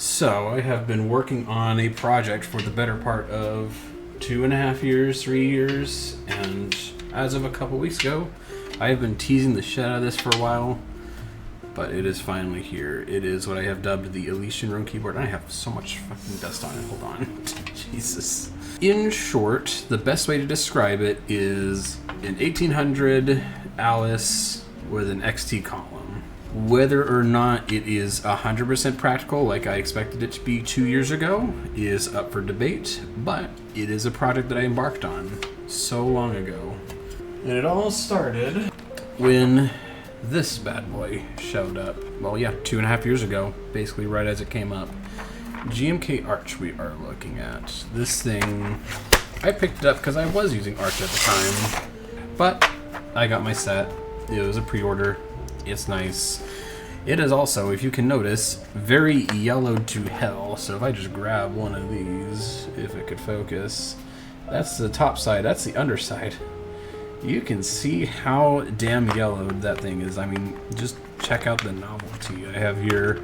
So, I have been working on a project for the better part of 2.5 years, 3 years, and as of a couple weeks ago, I have been teasing the shit out of this for a while, but it is finally here. It is what I have dubbed the Alicianrone keyboard, and I have so much fucking dust on it. Hold on. Jesus. In short, the best way to describe it is an 1800 Alice with an XT column. Whether or not it is 100% practical like I expected it to be 2 years ago is up for debate, but it is a project that I embarked on so long ago. And it all started when this bad boy showed up. Well, yeah, 2.5 years ago, basically right as it came up. GMK Arch we are looking at. This thing, I picked it up because I was using Arch at the time, but I got my set. It was a pre-order. It's nice. It is also, if you can notice, very yellowed to hell. So if I just grab one of these, if it could focus, that's the top side, that's the underside. You can see how damn yellowed that thing is. I mean, just check out the novelty I have here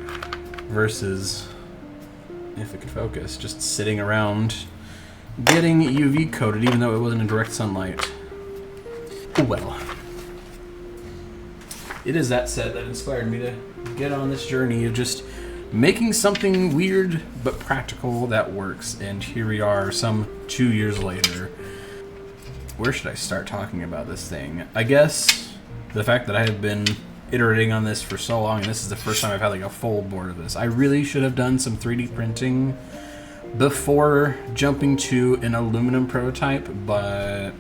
versus, if it could focus, just sitting around getting UV coated even though it wasn't in direct sunlight. Well, it is that set that inspired me to get on this journey of just making something weird but practical that works. And here we are some 2 years later. Where should I start talking about this thing? I guess the fact that I have been iterating on this for so long, and this is the first time I've had like a full board of this. I really should have done some 3D printing before jumping to an aluminum prototype, but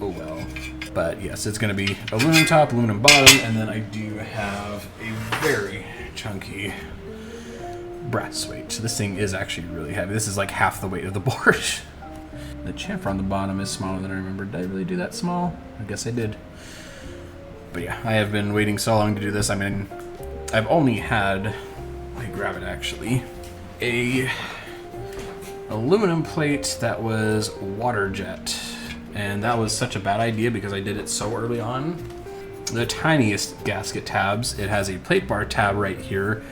oh well. But yes, it's going to be aluminum top, aluminum bottom, and then I do have a very chunky brass weight. So this thing is actually really heavy. This is like half the weight of the board. The chamfer on the bottom is smaller than I remembered. Did I really do that small? I guess I did. But yeah, I have been waiting so long to do this. I mean, I've only had, let me grab it actually, a aluminum plate that was water jet. And that was such a bad idea because I did it so early on. The tiniest gasket tabs, it has a plate bar tab right here.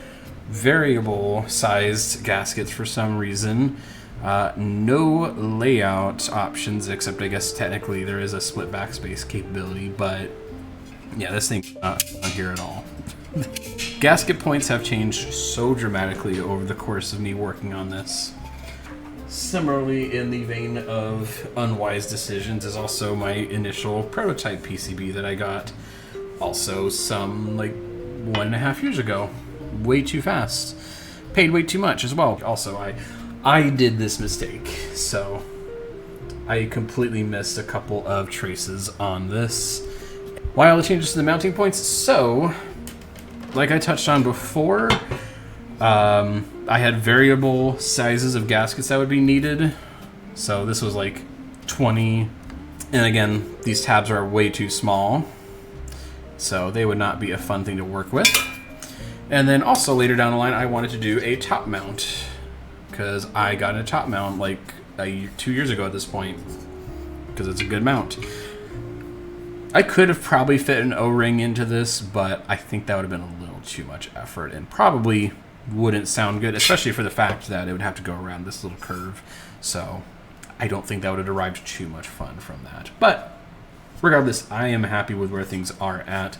Variable sized gaskets for some reason. No layout options, except I guess technically there is a split backspace capability, but yeah, this thing's not on here at all. Gasket points have changed so dramatically over the course of me working on this. Similarly, in the vein of unwise decisions is also my initial prototype PCB that I got also some like 1.5 years ago. Way too fast. Paid way too much as well. Also, I did this mistake, so I completely missed a couple of traces on this. Why all the changes to the mounting points? So, like I touched on before, I had variable sizes of gaskets that would be needed. So this was like 20. And again, these tabs are way too small, so they would not be a fun thing to work with. And then also later down the line, I wanted to do a top mount, because I got a top mount like 2 years ago at this point, because it's a good mount. I could have probably fit an O-ring into this, but I think that would have been a little too much effort and probably wouldn't sound good, especially for the fact that it would have to go around this little curve. So I don't think that would have derived too much fun from that. But regardless, I am happy with where things are at.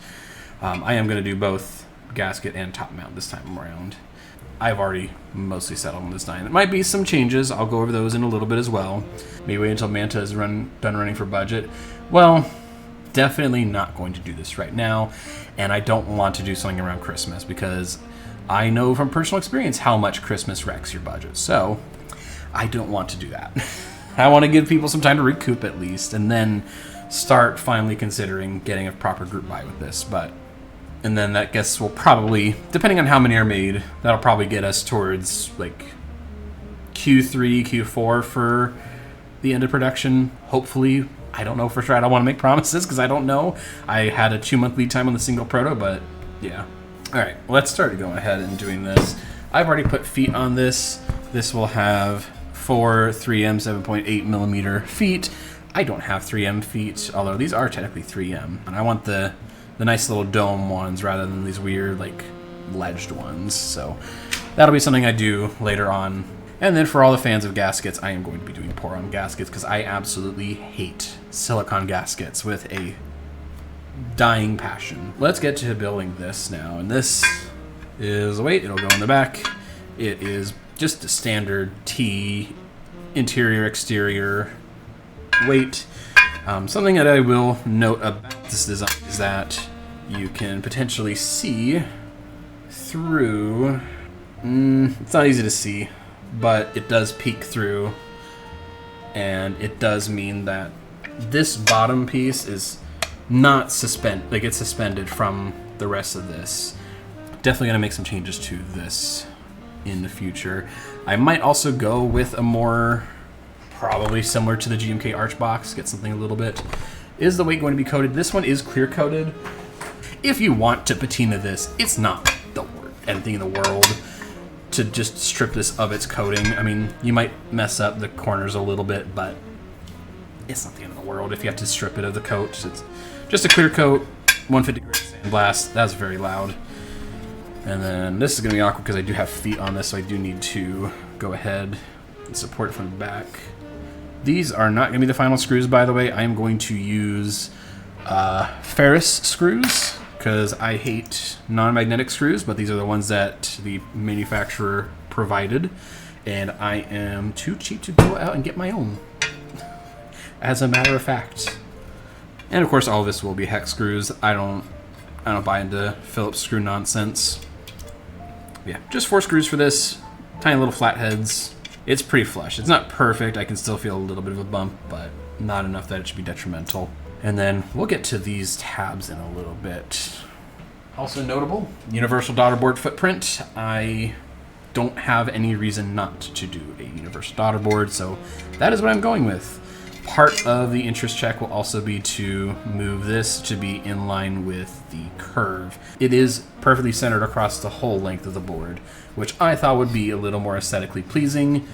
I am going to do both gasket and top mount this time around. I've already mostly settled on this design. There might be some changes. I'll go over those in a little bit as well. Maybe wait until Manta is done running for budget. Well, definitely not going to do this right now, and I don't want to do something around Christmas because I know from personal experience how much Christmas wrecks your budget, so I don't want to do that. I want to give people some time to recoup at least, and then start finally considering getting a proper group buy with this. And then that guess will probably, depending on how many are made, that'll probably get us towards like Q3, Q4 for the end of production, hopefully. I don't know for sure. I don't want to make promises because I don't know. I had a 2-month lead time on the single proto, but yeah. All right, let's start going ahead and doing this. I've already put feet on this. This will have 4 3M 7.8 millimeter feet. I don't have 3M feet, although these are technically 3M. And I want the nice little dome ones rather than these weird, like, ledged ones. So that'll be something I do later on. And then for all the fans of gaskets, I am going to be doing pour-on gaskets because I absolutely hate silicone gaskets with a dying passion. Let's get to building this now. And this is a weight. It'll go in the back. It is just a standard T interior exterior weight. Something that I will note about this design is that you can potentially see through. It's not easy to see, but it does peek through, and it does mean that this bottom piece is not it's suspended from the rest of this. Definitely gonna make some changes to this in the future. I might also go with a more, probably similar to the GMK Arch box, get something a little bit. Is the weight going to be coated? This one is clear coated. If you want to patina this, it's not anything in the world to just strip this of its coating. I mean, you might mess up the corners a little bit, but it's not the end of the world if you have to strip it of the coat. It's just a clear coat, 150 grit sandblast. That's very loud. And then this is going to be awkward because I do have feet on this, so I do need to go ahead and support it from the back. These are not going to be the final screws, by the way. I am going to use Ferris screws because I hate non-magnetic screws, but these are the ones that the manufacturer provided, and I am too cheap to go out and get my own, as a matter of fact. And of course, all of this will be hex screws. I don't buy into Phillips screw nonsense. Yeah, just 4 screws for this. Tiny little flat heads. It's pretty flush. It's not perfect. I can still feel a little bit of a bump, but not enough that it should be detrimental. And then we'll get to these tabs in a little bit. Also notable, universal daughterboard footprint. I don't have any reason not to do a universal daughterboard, so that is what I'm going with. Part of the interest check will also be to move this to be in line with the curve. It is perfectly centered across the whole length of the board, which I thought would be a little more aesthetically pleasing,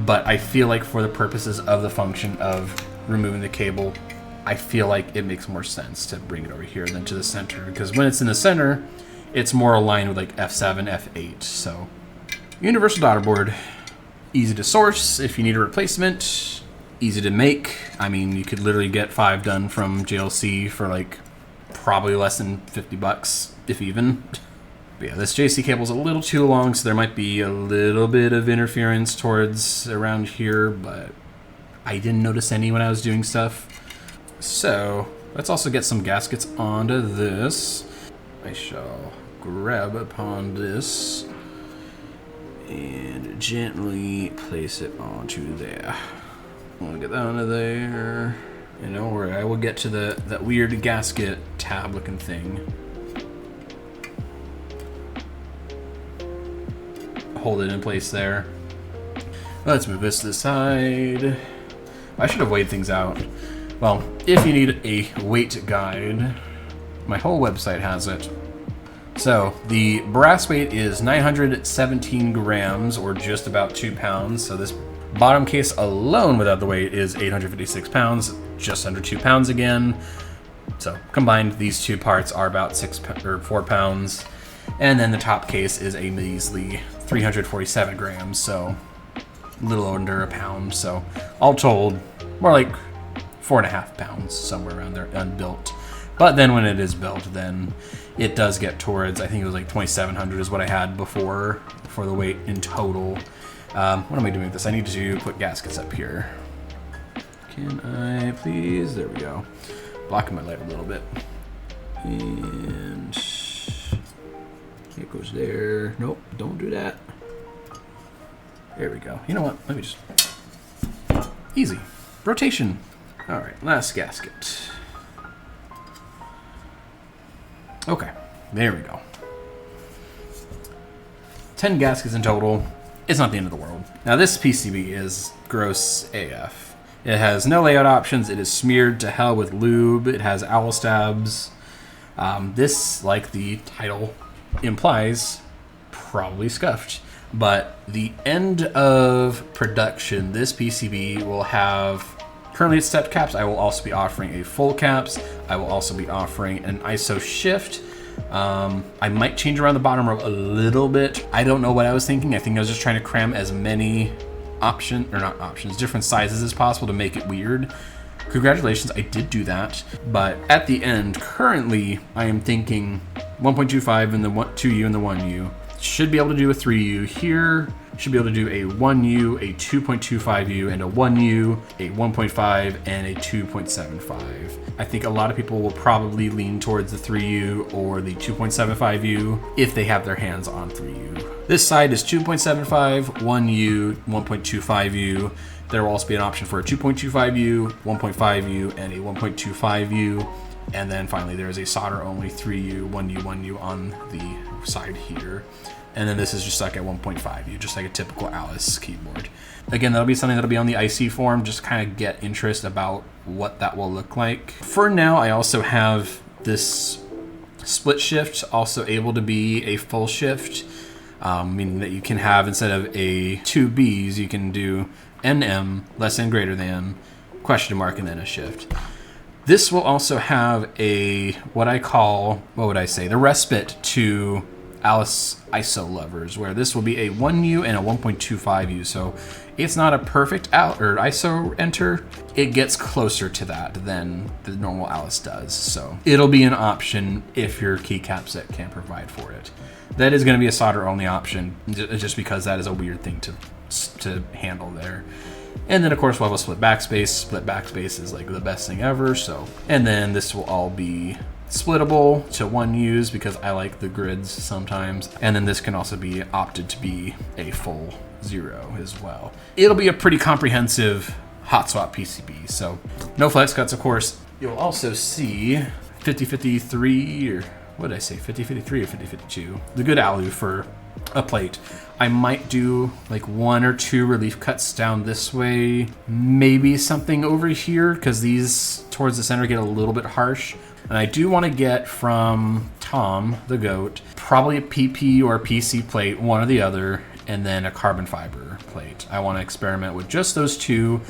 but I feel like for the purposes of the function of removing the cable, I feel like it makes more sense to bring it over here than to the center, because when it's in the center, it's more aligned with like F7, F8. So universal daughterboard, easy to source if you need a replacement. Easy to make. I mean, you could literally get 5 done from JLC for like probably less than 50 bucks, if even. But yeah, this JC cable's a little too long, so there might be a little bit of interference towards around here, but I didn't notice any when I was doing stuff. So let's also get some gaskets onto this. I shall grab upon this and gently place it onto there. I'm gonna get that onto there. And don't worry, I will get to that weird gasket tab looking thing. Hold it in place there. Let's move this to the side. I should have weighed things out. Well, if you need a weight guide, my whole website has it. So the brass weight is 917 grams, or just about 2 pounds. So this bottom case alone without the weight is 856 pounds, just under 2 pounds again. So combined, these two parts are about 4 pounds. And then the top case is a measly 347 grams, so a little under a pound. So all told, more like 4.5 pounds, somewhere around there, unbuilt. But then when it is built, then it does get towards, I think it was like 2,700 is what I had before for the weight in total. What am I doing with this? I need to put gaskets up here. Can I please? There we go. Blocking my light a little bit. And it goes there. Nope, don't do that. There we go. You know what? Let me just... Easy. Rotation. All right, last gasket. Okay, there we go. 10 gaskets in total. It's not the end of the world. Now this PCB is gross AF. It has no layout options. It is smeared to hell with lube. It has owl stabs. This, like the title implies, probably scuffed. But the end of production, this PCB will have, currently it's stepped caps. I will also be offering a full caps. I will also be offering an ISO shift. I might change around the bottom row a little bit. I don't know what I was thinking. I think I was just trying to cram as many different sizes as possible to make it weird. Congratulations, I did do that. But at the end, currently, I am thinking 1.25 and the 2U and the 1U. Should be able to do a 3U here. Should be able to do a 1U, a 2.25U, and a 1U, a 1.5, and a 2.75. I think a lot of people will probably lean towards the 3U or the 2.75U if they have their hands on 3U. This side is 2.75, 1U, 1.25U. There will also be an option for a 2.25U, 1.5U, and a 1.25U. And then finally there's a solder only 3U, 1U, 1U on the side here. And then this is just like a 1.5U, just like a typical Alice keyboard. Again, that'll be something that'll be on the IC form, just kind of get interest about what that will look like. For now, I also have this split shift, also able to be a full shift, meaning that you can have, instead of a 2 Bs, you can do NM, less than, greater than, question mark, and then a shift. This will also have a, what would I say, the respite to Alice ISO lovers, where this will be a 1U and a 1.25U. So it's not a perfect ISO enter. It gets closer to that than the normal Alice does. So it'll be an option if your keycap set can provide for it. That is going to be a solder only option, just because that is a weird thing to handle there. And then of course we'll have a split backspace. Split backspace is like the best thing ever. So, and then this will all be splittable to 1Us because I like the grids sometimes. And then this can also be opted to be a full 0 as well. It'll be a pretty comprehensive hot swap PCB. So no flex cuts, of course. You'll also see 5053, or what did I say, 5053 or 5052, the good alu for a plate. I might do like 1 or 2 relief cuts down this way, maybe something over here, because these towards the center get a little bit harsh. And I do want to get from Tom, the goat, probably a PP or a PC plate, one or the other, and then a carbon fiber plate. I want to experiment with just those two.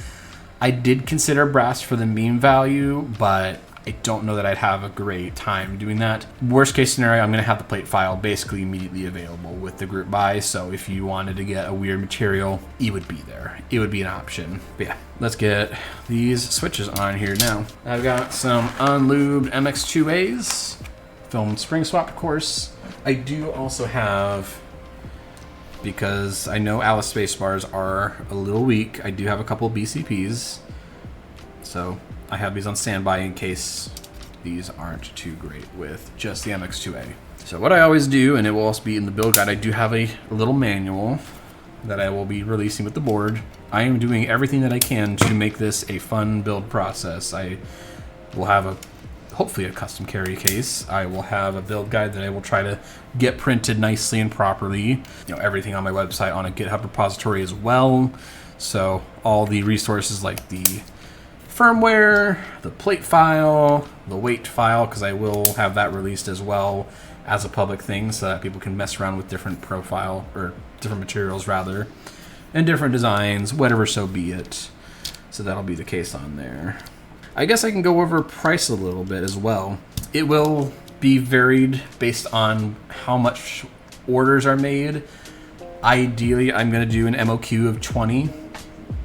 I did consider brass for the mean value, but I don't know that I'd have a great time doing that. Worst case scenario, I'm going to have the plate file basically immediately available with the group buy. So if you wanted to get a weird material, it would be there. It would be an option. But yeah, let's get these switches on here now. I've got some unlubed MX2As, film spring swap, of course. I do also have, because I know Alice spacebars are a little weak, I do have a couple of BCPs. So I have these on standby in case these aren't too great with just the MX2A. So what I always do, and it will also be in the build guide, I do have a little manual that I will be releasing with the board. I am doing everything that I can to make this a fun build process. I will have hopefully a custom carry case. I will have a build guide that I will try to get printed nicely and properly. Everything on my website on a GitHub repository as well. So all the resources like the firmware, the plate file, the weight file, because I will have that released as well as a public thing so that people can mess around with different profile, or different materials rather, and different designs, whatever so be it. So that'll be the case on there. I guess I can go over price a little bit as well. It will be varied based on how much orders are made. Ideally, I'm going to do an MOQ of 20.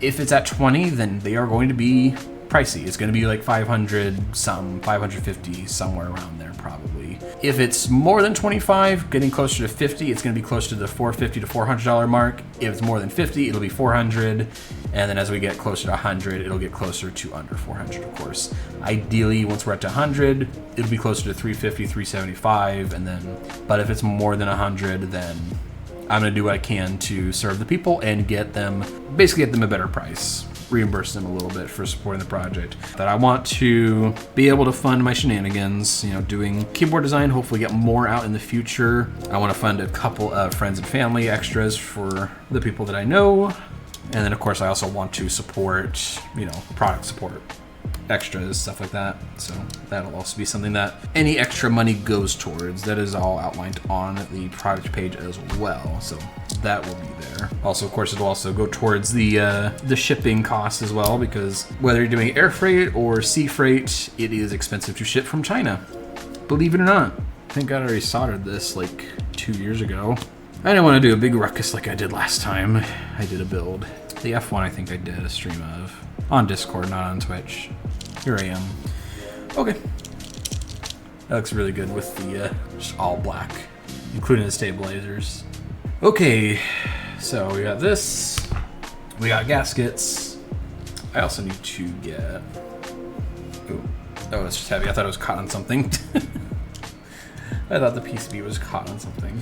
If it's at 20, then they are going to be pricey. It's going to be like 500 some, 550, somewhere around there probably. If it's more than 25, getting closer to 50, it's going to be closer to the $450 to $400 mark. If it's more than 50, it'll be 400. And then as we get closer to 100, it'll get closer to under 400, of course. Ideally, once we're at 100, it'll be closer to 350, 375, and then, but if it's more than 100, then I'm going to do what I can to serve the people and basically get them a better price. Reimburse them a little bit for supporting the project. That I want to be able to fund my shenanigans, doing keyboard design, hopefully get more out in the future. I want to fund a couple of friends and family extras for the people that I know. And then of course I also want to support, product support, extras, stuff like that. So that'll also be something that any extra money goes towards. That is all outlined on the product page as well. So that will be there. Also, of course, it'll also go towards the shipping costs as well, because whether you're doing air freight or sea freight, it is expensive to ship from China. Believe it or not. I think I already soldered this like 2 years ago. I didn't want to do a big ruckus like I did last time I did a build. The F1 I think I did a stream of. On Discord, not on Twitch. Here I am. Okay. That looks really good with the just all black, including the stabilizers. Okay, so we got this. We got gaskets. I also need to get... Ooh. Oh, it's just heavy. I thought it was caught on something. I thought the PCB was caught on something.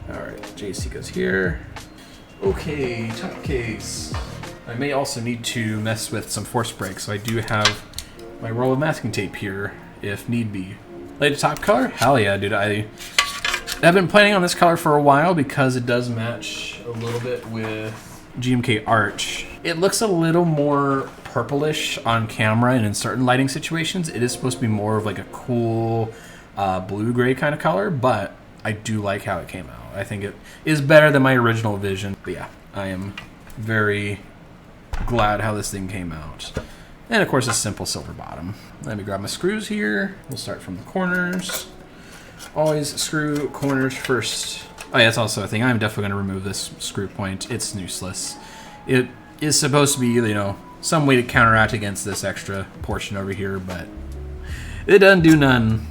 Alright, JC goes here. Okay, top case. I may also need to mess with some force brakes, so I do have my roll of masking tape here, if need be. Later top color? Hell yeah, dude. I've been planning on this color for a while because it does match a little bit with GMK Arch. It looks a little more purplish on camera and in certain lighting situations. It is supposed to be more of like a cool blue-gray kind of color, but I do like how it came out. I think it is better than my original vision. But yeah, I am very glad how this thing came out. And of course, a simple silver bottom. Let me grab my screws here. We'll start from the corners. Always screw corners first. Oh yeah, that's also a thing. I'm definitely going to remove this screw point. It's useless. It is supposed to be, you know, some way to counteract against this extra portion over here, but it doesn't do none.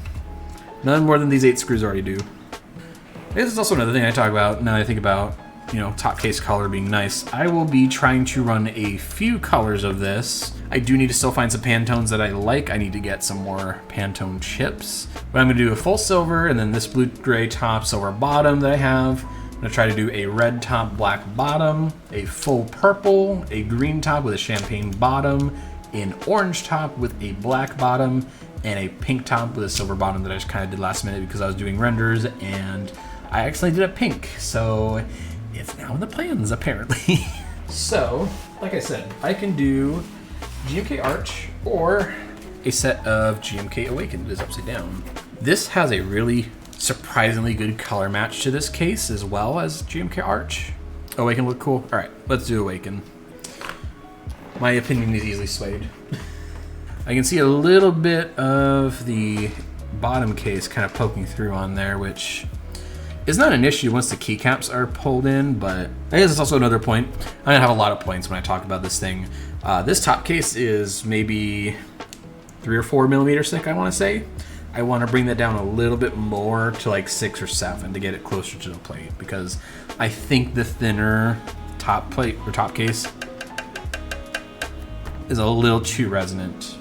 None more than these 8 screws already do. This is also another thing I talk about now that I think about, you know, top case color being nice. I will be trying to run a few colors of this. I do need to still find some Pantones that I like. I need to get some more Pantone chips. But I'm going to do a full silver and then this blue-gray top, silver bottom that I have. I'm going to try to do a red top, black bottom, a full purple, a green top with a champagne bottom, an orange top with a black bottom, and a pink top with a silver bottom that I just kind of did last minute because I was doing renders and I actually did a pink. So it's now in the plans, apparently. So, like I said, I can do GMK Arch or a set of GMK Awakened is upside down. This has a really surprisingly good color match to this case as well as GMK Arch. Awaken look cool? Alright, let's do Awaken. My opinion is easily swayed. I can see a little bit of the bottom case kind of poking through on there, which is not an issue once the keycaps are pulled in, but I guess it's also another point. I'm gonna have a lot of points when I talk about this thing. This top case is maybe 3 or 4 millimeters thick, I wanna say. I wanna bring that down a little bit more to like 6 or 7 to get it closer to the plate, because I think the thinner top plate or top case is a little too resonant.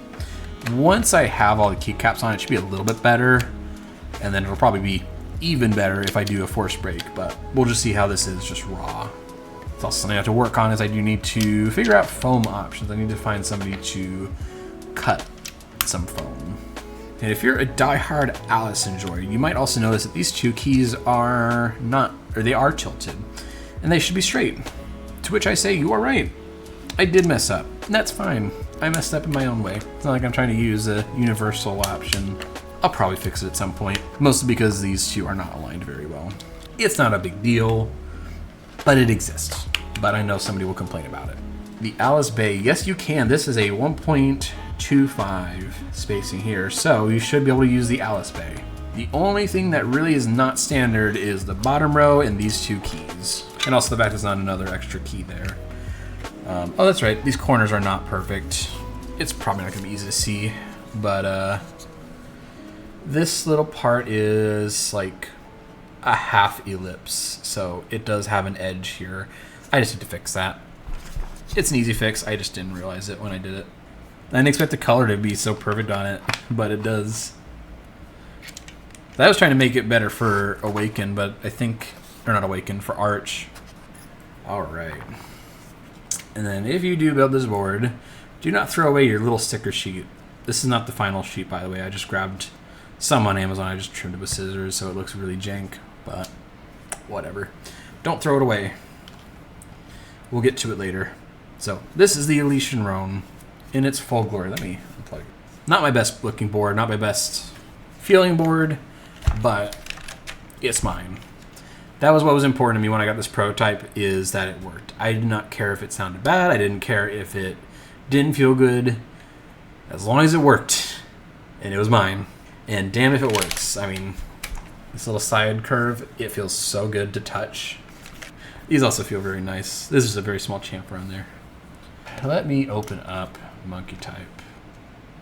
Once I have all the keycaps on, it should be a little bit better, and then it'll probably be even better if I do a force break, but we'll just see how this is just raw. It's also something I have to work on is I do need to figure out foam options. I need to find somebody to cut some foam. And if you're a die-hard Alice enjoyer, you might also notice that these 2 keys are not, or they are tilted, and they should be straight. To which I say, you are right. I did mess up, and that's fine. I messed up in my own way. It's not like I'm trying to use a universal option. I'll probably fix it at some point, mostly because these 2 are not aligned very well. It's not a big deal, but it exists. But I know somebody will complain about it. The Alice Bay, yes you can. This is a 1.25 spacing here, so you should be able to use the Alice Bay. The only thing that really is not standard is the bottom row and these 2 keys. And also the fact there's not another extra key there. Oh, that's right, these corners are not perfect. It's probably not gonna be easy to see, but this little part is like a half ellipse, so it does have an edge here. I just need to fix that. It's an easy fix, I just didn't realize it when I did it. I didn't expect the color to be so perfect on it, but it does. I was trying to make it better for Awaken, but I think, or not Awaken, for Arch. Alright. And then if you do build this board, do not throw away your little sticker sheet. This is not the final sheet, by the way. I just grabbed some on Amazon. I just trimmed it with scissors, so it looks really jank, but whatever. Don't throw it away. We'll get to it later. So this is the Alicianrone in its full glory. Let me unplug it. Not my best looking board, not my best feeling board, but it's mine. That was what was important to me when I got this prototype, is that it worked. I did not care if it sounded bad. I didn't care if it didn't feel good. As long as it worked, and it was mine. And damn if it works. I mean, This little side curve, it feels so good to touch. These also feel very nice. This is a very small chamfer on there. Let me open up Monkey Type.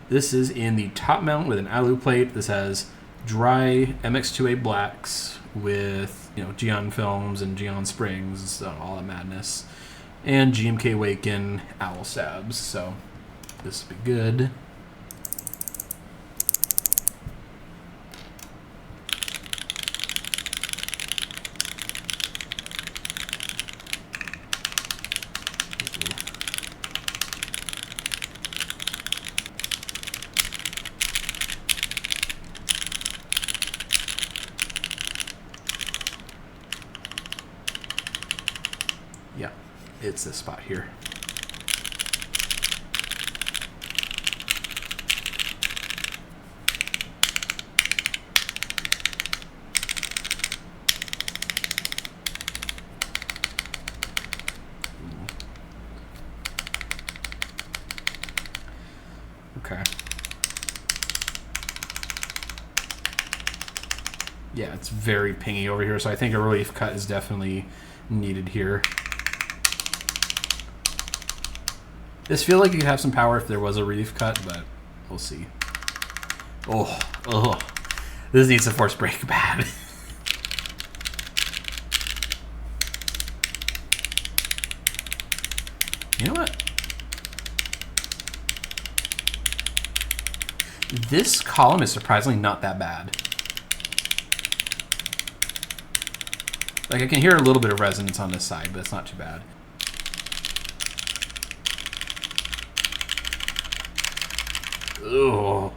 This is in the top mount with an alu plate. This has dry MX2A blacks with, you know, Geon films and Geon springs, all that madness, and GMK Waken owl stabs. So this will be good. Yeah, it's this spot here. Okay. Yeah, it's very pingy over here, so I think a relief cut is definitely needed here. This feels like you could have some power if there was a relief cut, but we'll see. Oh, this needs a force break bad. You know what? This column is surprisingly not that bad. Like, I can hear a little bit of resonance on this side, but it's not too bad. Oh.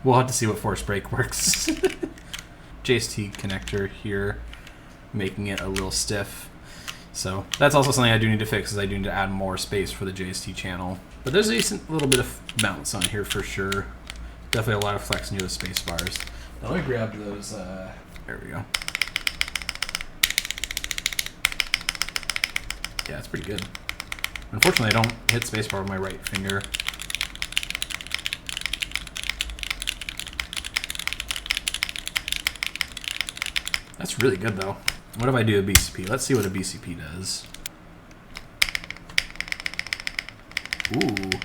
We'll have to see what force break works. JST connector here, making it a little stiff. So that's also something I do need to fix, is I do need to add more space for the JST channel. But there's a decent little bit of bounce on here for sure. Definitely a lot of flex near the space bars. Now let me grab those, there we go. Yeah, it's pretty good. Unfortunately, I don't hit spacebar with my right finger. That's really good, though. What if I do a BCP? Let's see what a BCP does. Ooh.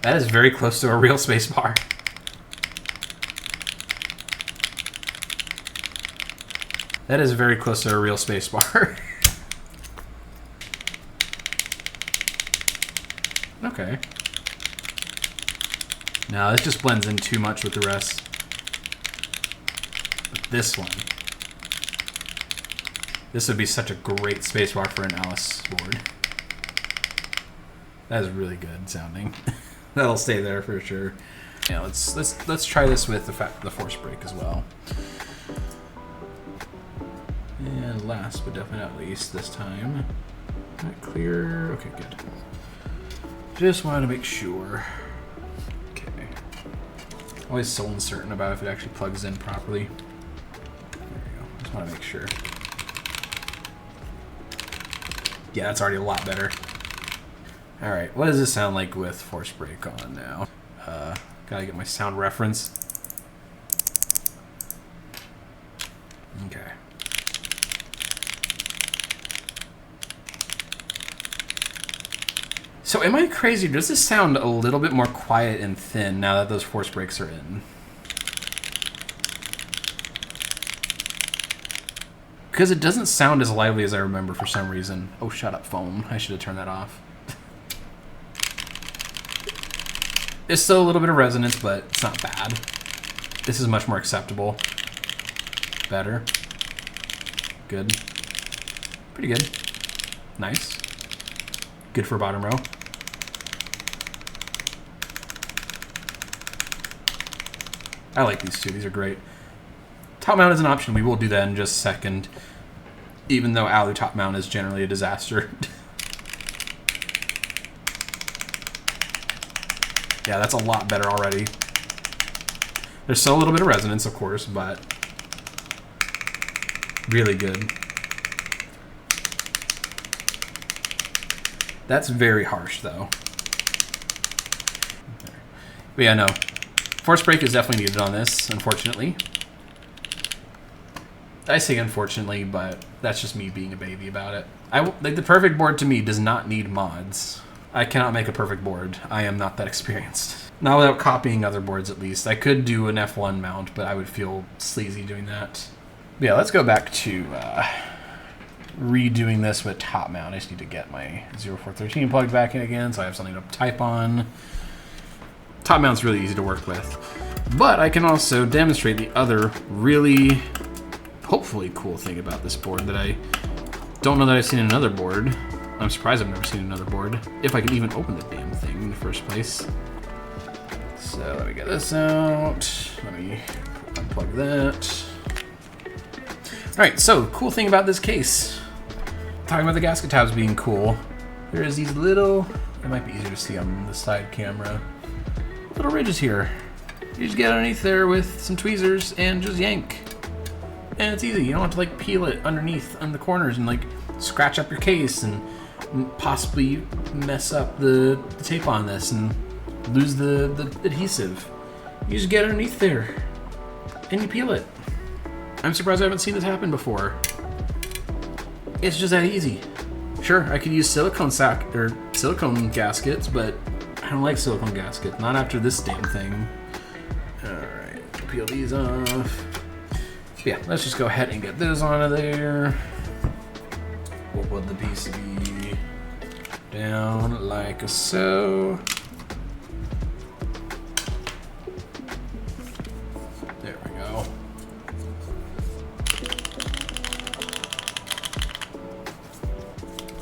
That is very close to a real spacebar. That is very close to a real spacebar. Okay. Now this just blends in too much with the rest. But this one. This would be such a great spacebar for an Alice board. That is really good sounding. That'll stay there for sure. Yeah, let's try this with the force break as well. And last but definitely not least, this time, that clear. Okay, good. Just wanted to make sure. Okay. Always so uncertain about if it actually plugs in properly. There we go. Just want to make sure. Yeah, that's already a lot better. All right, what does this sound like with force break on now? Gotta get my sound reference. Okay. So am I crazy? Does this sound a little bit more quiet and thin now that those force breaks are in? Because it doesn't sound as lively as I remember for some reason. Oh, shut up, phone. I should have turned that off. There's still a little bit of resonance, but it's not bad. This is much more acceptable. Better. Good. Pretty good. Nice. Good for bottom row. I like these two. These are great. Top mount is an option. We will do that in just a second. Even though Alu top mount is generally a disaster. Yeah, that's a lot better already. There's still a little bit of resonance, of course, but really good. That's very harsh, though. But yeah, no. Force break is definitely needed on this, unfortunately. I say unfortunately, but that's just me being a baby about it. Like, the perfect board to me does not need mods. I cannot make a perfect board. I am not that experienced. Not without copying other boards, at least. I could do an F1 mount, but I would feel sleazy doing that. But yeah, let's go back to redoing this with top mount. I just need to get my 0413 plugged back in again, so I have something to type on. Top mount's really easy to work with. But I can also demonstrate the other really, hopefully cool thing about this board that I don't know that I've seen in another board. I'm surprised I've never seen another board, if I can even open the damn thing in the first place. So let me get this out. Let me unplug that. Alright, so cool thing about this case. Talking about the gasket tabs being cool. There's these little, it might be easier to see on the side camera, little ridges here. You just get underneath there with some tweezers and just yank. And it's easy. You don't have to like peel it underneath on the corners and like scratch up your case and possibly mess up the tape on this and lose the adhesive. You just get underneath there and you peel it. I'm surprised I haven't seen this happen before. It's just that easy. Sure, I could use silicone gaskets, but I don't like silicone gaskets. Not after this damn thing. Alright, peel these off. Yeah, let's just go ahead and get this onto there. What would the piece be? Down like so. There we go.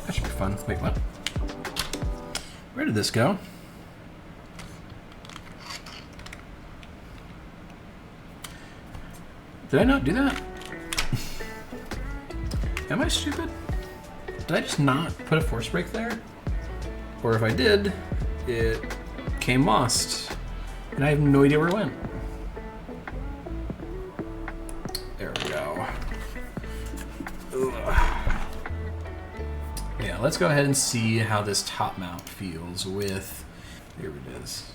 That should be fun. Wait, what? Where did this go? Did I not do that? Am I stupid? Did I just not put a force break there? Or if I did, it came lost. And I have no idea where it went. There we go. Ugh. Yeah, let's go ahead and see how this top mount feels with, here it is.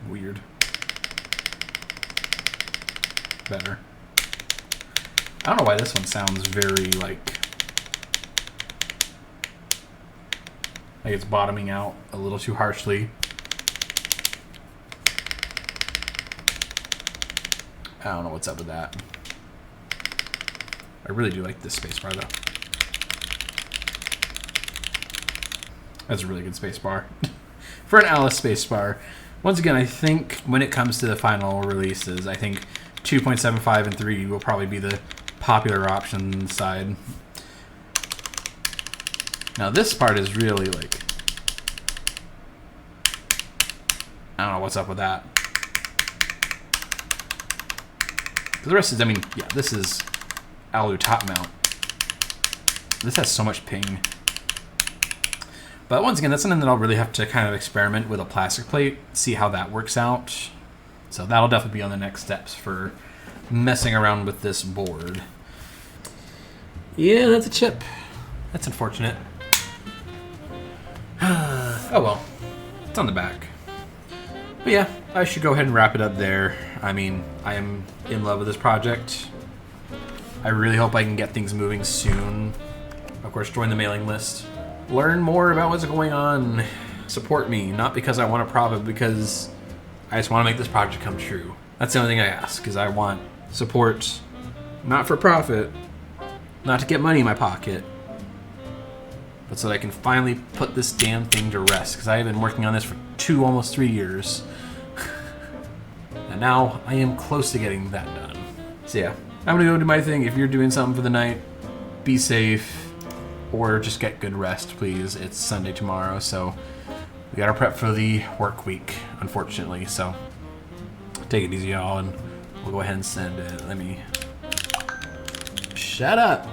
Weird. Better. I don't know why this one sounds very like it's bottoming out a little too harshly. I don't know what's up with that. I really do like this spacebar though. That's a really good spacebar. For an Alice spacebar. Once again, I think when it comes to the final releases, I think 2.75 and 3 will probably be the popular option side. Now this part is really like, I don't know what's up with that. The rest is, I mean, yeah, this is alu top mount. This has so much ping. But once again, that's something that I'll really have to kind of experiment with a plastic plate, see how that works out. So that'll definitely be on the next steps for messing around with this board. Yeah, that's a chip. That's unfortunate. Oh well, it's on the back. But yeah, I should go ahead and wrap it up there. I mean, I am in love with this project. I really hope I can get things moving soon. Of course, join the mailing list. Learn more about what's going on. Support me, not because I want a profit, because I just want to make this project come true. That's the only thing I ask, is I want support, not for profit, not to get money in my pocket, but so that I can finally put this damn thing to rest, because I have been working on this for almost 3 years. And now I am close to getting that done. So yeah, I'm gonna go do my thing. If you're doing something for the night, be safe, or just get good rest, please. It's Sunday tomorrow, so we gotta prep for the work week, unfortunately. So take it easy, y'all, and we'll go ahead and send it. Let me... Shut up!